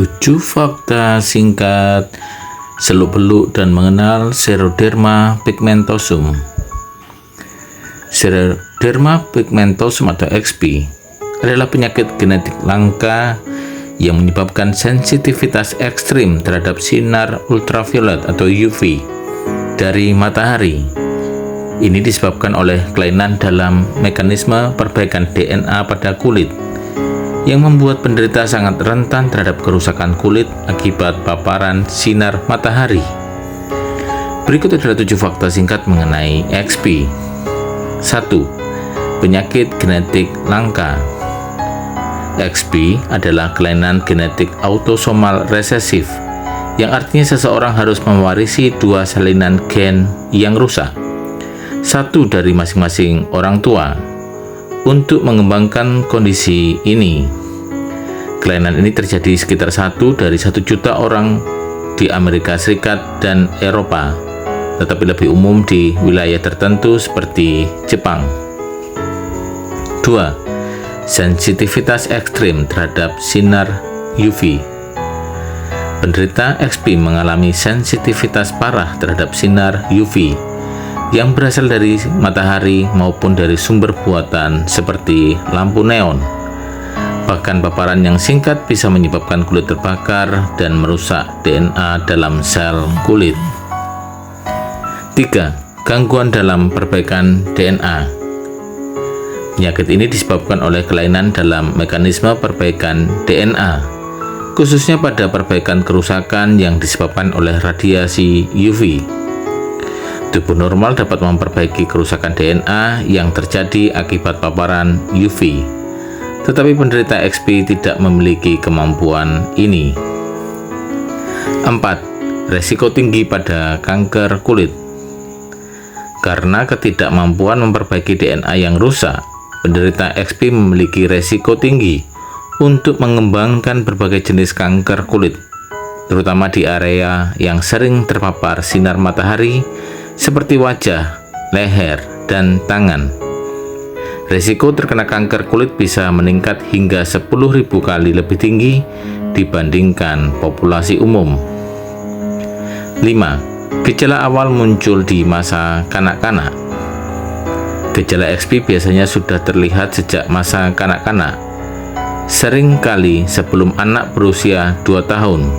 7 fakta singkat seluk-beluk dan mengenal Xeroderma pigmentosum. Xeroderma pigmentosum atau XP adalah penyakit genetik langka yang menyebabkan sensitivitas ekstrim terhadap sinar ultraviolet atau UV dari matahari. Ini disebabkan oleh kelainan dalam mekanisme perbaikan DNA pada kulit yang membuat penderita sangat rentan terhadap kerusakan kulit akibat paparan sinar matahari. Berikut adalah 7 fakta singkat mengenai XP. 1. Penyakit genetik langka. XP adalah kelainan genetik autosomal resesif, yang artinya seseorang harus mewarisi 2 salinan gen yang rusak, satu dari masing-masing orang tua, untuk mengembangkan kondisi ini. Kelainan ini terjadi sekitar 1 dari 1 juta orang di Amerika Serikat dan Eropa, tetapi lebih umum di wilayah tertentu seperti Jepang. 2. Sensitivitas ekstrim terhadap sinar UV. Penderita XP mengalami sensitivitas parah terhadap sinar UV yang berasal dari matahari maupun dari sumber buatan seperti lampu neon. Bahkan paparan yang singkat bisa menyebabkan kulit terbakar dan merusak DNA dalam sel kulit. 3. Gangguan dalam perbaikan DNA. Penyakit ini disebabkan oleh kelainan dalam mekanisme perbaikan DNA, khususnya pada perbaikan kerusakan yang disebabkan oleh radiasi UV. Tubuh normal dapat memperbaiki kerusakan DNA yang terjadi akibat paparan UV, tetapi penderita XP tidak memiliki kemampuan ini. 4. Resiko tinggi pada kanker kulit. Karena ketidakmampuan memperbaiki DNA yang rusak, penderita XP memiliki resiko tinggi untuk mengembangkan berbagai jenis kanker kulit, terutama di area yang sering terpapar sinar matahari seperti wajah, leher, dan tangan. Risiko terkena kanker kulit bisa meningkat hingga 10.000 kali lebih tinggi dibandingkan populasi umum. 5. Gejala awal muncul di masa kanak-kanak. Gejala XP biasanya sudah terlihat sejak masa kanak-kanak, sering kali sebelum anak berusia 2 tahun.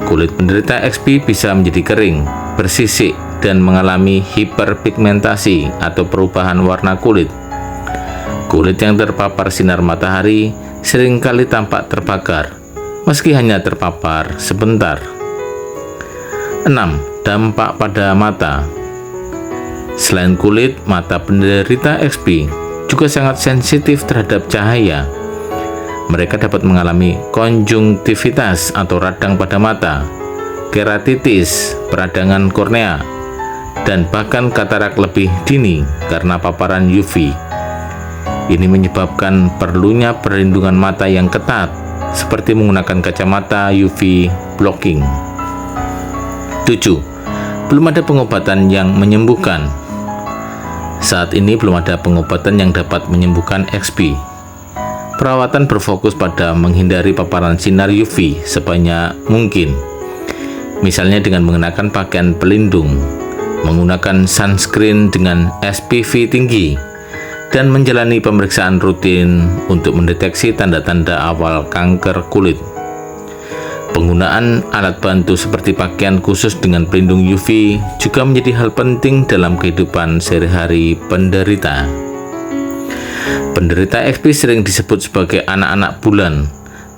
Kulit penderita XP bisa menjadi kering, bersisik, dan mengalami hiperpigmentasi atau perubahan warna kulit. Kulit yang terpapar sinar matahari seringkali tampak terbakar, meski hanya terpapar sebentar. 6. Dampak pada mata. Selain kulit, mata penderita XP juga sangat sensitif terhadap cahaya. Mereka dapat mengalami konjungtivitas atau radang pada mata, keratitis, peradangan kornea, dan bahkan katarak lebih dini karena paparan UV. Ini menyebabkan perlunya perlindungan mata yang ketat, seperti menggunakan kacamata UV blocking. 7. Belum ada pengobatan yang menyembuhkan. Saat ini belum ada pengobatan yang dapat menyembuhkan XP. Perawatan berfokus pada menghindari paparan sinar UV sebanyak mungkin, misalnya dengan mengenakan pakaian pelindung, menggunakan sunscreen dengan SPF tinggi, dan menjalani pemeriksaan rutin untuk mendeteksi tanda-tanda awal kanker kulit. Penggunaan alat bantu seperti pakaian khusus dengan pelindung UV juga menjadi hal penting dalam kehidupan sehari-hari penderita. Penderita XP sering disebut sebagai anak-anak bulan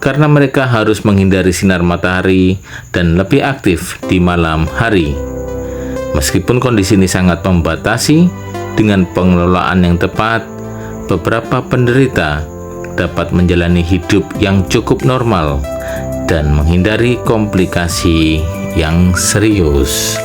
karena mereka harus menghindari sinar matahari dan lebih aktif di malam hari. Meskipun kondisi ini sangat membatasi, dengan pengelolaan yang tepat, beberapa penderita dapat menjalani hidup yang cukup normal dan menghindari komplikasi yang serius.